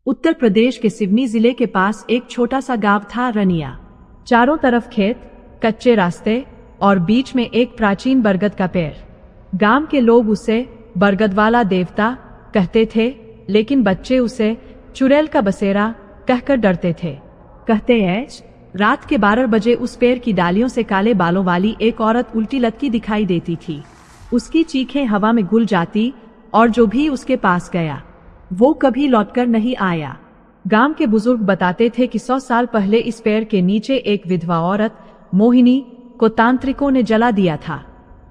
उत्तर प्रदेश के सिवनी जिले के पास एक छोटा सा गांव था रनिया। चारों तरफ खेत, कच्चे रास्ते और बीच में एक प्राचीन बरगद का पेड़। गांव के लोग उसे बरगद वाला देवता कहते थे, लेकिन बच्चे उसे चुड़ैल का बसेरा कहकर डरते थे। कहते हैं रात के 12 बजे उस पेड़ की डालियों से काले बालों वाली एक औरत उल्टी लटकी दिखाई देती थी। उसकी चीखें हवा में घुल जाती और जो भी उसके पास गया वो कभी लौटकर नहीं आया। गांव के बुजुर्ग बताते थे कि 100 साल पहले इस पेड़ के नीचे एक विधवा औरत मोहिनी को तांत्रिकों ने जला दिया था।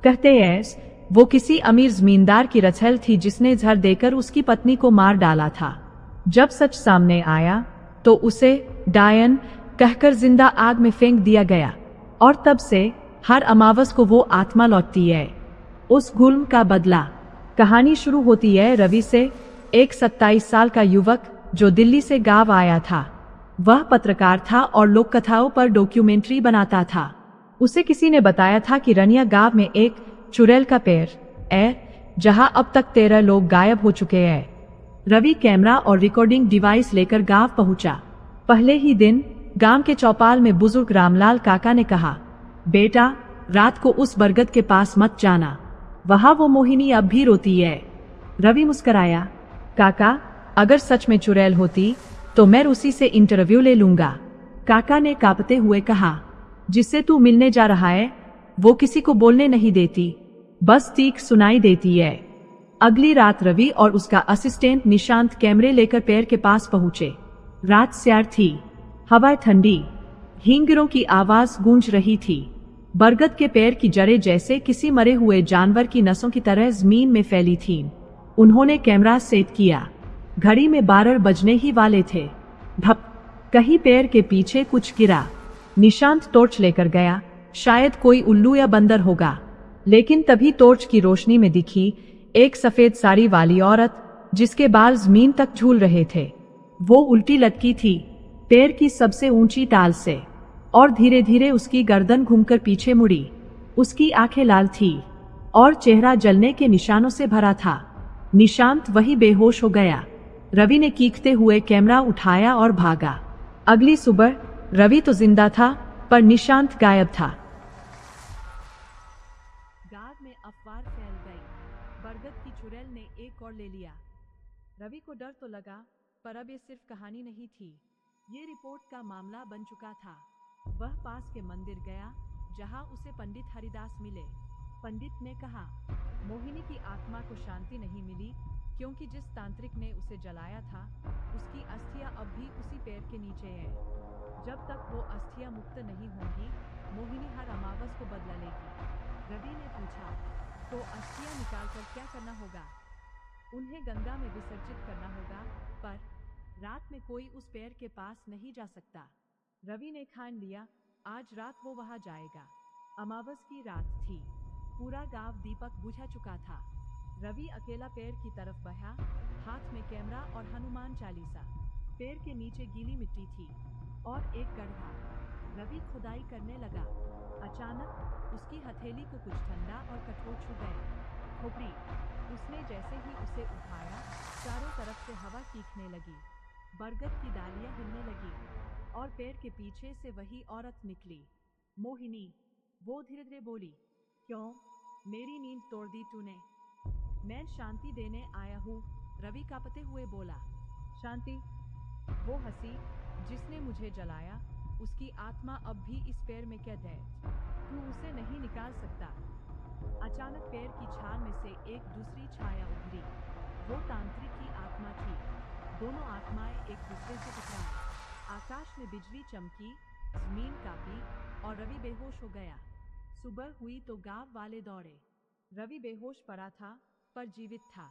कहते हैं वो किसी अमीर जमींदार की रछल थी जिसने जहर देकर उसकी पत्नी को मार डाला था। जब सच सामने आया तो उसे डायन कहकर जिंदा आग में फेंक दिया गया और तब से हर अमावस को वो आत्मा लौटती है। उस जुल्म का बदला। कहानी शुरू होती है रवि से, एक 27 साल का युवक जो दिल्ली से गांव आया था। वह पत्रकार था और लोक कथाओं पर डॉक्यूमेंट्री बनाता था। उसे किसी ने बताया था कि रनिया गांव में एक चुड़ैल का पेड़ है जहां अब तक 13 लोग गायब हो चुके हैं। रवि कैमरा और रिकॉर्डिंग डिवाइस लेकर गांव पहुंचा। पहले ही दिन गांव के चौपाल में बुजुर्ग रामलाल काका ने कहा, बेटा रात को उस बरगद के पास मत जाना, वहां वो मोहिनी अब भी रोती है। रवि मुस्कराया, काका अगर सच में चुड़ैल होती तो मैं उसी से इंटरव्यू ले लूंगा। काका ने कांपते हुए कहा, जिससे तू मिलने जा रहा है वो किसी को बोलने नहीं देती, बस चीख सुनाई देती है। अगली रात रवि और उसका असिस्टेंट निशांत कैमरे लेकर पेड़ के पास पहुंचे। रात स्यार थी, हवा ठंडी, हिंगरों की आवाज गूंज रही थी। बरगद के पेड़ की जड़ें जैसे किसी मरे हुए जानवर की नसों की तरह जमीन में फैली थीं। उन्होंने कैमरा सेट किया। घड़ी में 12 बजने ही वाले थे। धप, कहीं पेड़ के पीछे कुछ गिरा। निशांत टॉर्च लेकर गया, शायद कोई उल्लू या बंदर होगा। लेकिन तभी टॉर्च की रोशनी में दिखी एक सफेद साड़ी वाली औरत जिसके बाल जमीन तक झूल रहे थे। वो उल्टी लटकी थी पेड़ की सबसे ऊंची टाल से और धीरे धीरे उसकी गर्दन घूमकर पीछे मुड़ी। उसकी आंखें लाल थी और चेहरा जलने के निशानों से भरा था। निशांत वही बेहोश हो गया। रवि ने चीखते हुए कैमरा उठाया और भागा। अगली सुबह रवि तो जिंदा था पर निशांत गायब था। गांव में अफवाह फैल गई, बरगद की चुड़ैल ने एक और ले लिया। रवि को डर तो लगा, पर अब ये सिर्फ कहानी नहीं थी, ये रिपोर्ट का मामला बन चुका था। वह पास के मंदिर गया जहां उसे पंडित हरिदास मिले। पंडित ने कहा, मोहिनी की आत्मा को शांति नहीं मिली क्योंकि जिस तांत्रिक ने उसे जलाया था उसकी अस्थियां अब भी उसी पेड़ के नीचे है। जब तक वो अस्थियां मुक्त नहीं होंगी मोहिनी हर अमावस को बदला लेगी। रवि ने पूछा, तो अस्थियां निकालकर क्या करना होगा? उन्हें गंगा में विसर्जित करना होगा, पर रात में कोई उस पेड़ के पास नहीं जा सकता। रवि ने ठान लिया, आज रात वो वहां जाएगा। अमावस की रात थी, पूरा गांव दीपक बुझा चुका था। रवि अकेला पेड़ की तरफ बढ़ा, हाथ में कैमरा और हनुमान चालीसा। पेड़ के नीचे गीली मिट्टी थी और एक गड्ढा। रवि खुदाई करने लगा। अचानक उसकी हथेली को कुछ ठंडा और कठोर छू गया। खोपड़ी। उसने जैसे ही उसे उठाया चारों तरफ से हवा चीखने लगी, बरगद की डालियां हिलने लगी और पेड़ के पीछे से वही औरत निकली। मोहिनी, वो धीरे धीरे बोली, क्यों मेरी नींद तोड़ दी तूने? मैं शांति देने आया हूँ, रवि कांपते हुए बोला। शांति? वो हंसी, जिसने मुझे जलाया उसकी आत्मा अब भी इस पेड़ में कैद है, तू उसे नहीं निकाल सकता। अचानक पेड़ की छाल में से एक दूसरी छाया उभरी। वो तांत्रिक की आत्मा थी। दोनों आत्माएं एक दूसरे से टकराई। आकाश में बिजली चमकी, जमीन कांपी और रवि बेहोश हो गया। सुबह हुई तो गांव वाले दौड़े। रवि बेहोश पड़ा था पर जीवित था।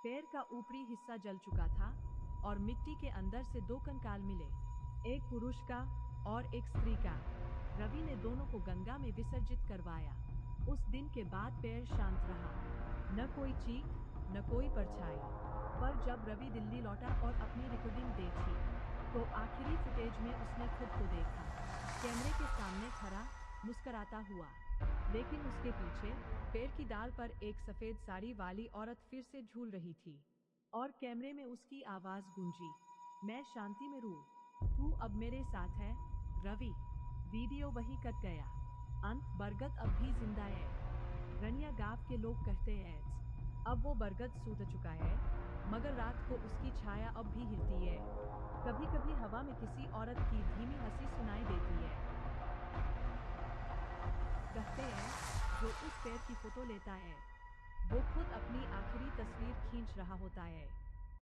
पेड़ का ऊपरी हिस्सा जल चुका था और मिट्टी के अंदर से 2 कंकाल मिले, एक पुरुष का और एक स्त्री का। रवि ने दोनों को गंगा में विसर्जित करवाया। उस दिन के बाद पेड़ शांत रहा, न कोई चीख, न कोई परछाई। पर जब रवि दिल्ली लौटा और अपनी रिकॉर्डिंग देखी तो आखिरी फुटेज में उसने खुद को देखा, कैमरे के सामने खड़ा, मुस्कुराता हुआ। लेकिन उसके पीछे पेड़ की डाल पर एक सफेद साड़ी वाली औरत फिर से झूल रही थी और कैमरे में उसकी आवाज गूंजी, मैं शांति में रू। तू अब मेरे साथ है रवि। वीडियो वही कट गया। अंत बरगद अब भी जिंदा है। रनिया गांव के लोग कहते हैं अब वो बरगद सूत चुका है, मगर रात को उसकी छाया अब भी हिलती है। कभी कभी हवा में किसी औरत की धीमी हंसी सुनाई देती है। कहते हैं जो उस पेड़ की फोटो लेता है वो खुद अपनी आखिरी तस्वीर खींच रहा होता है।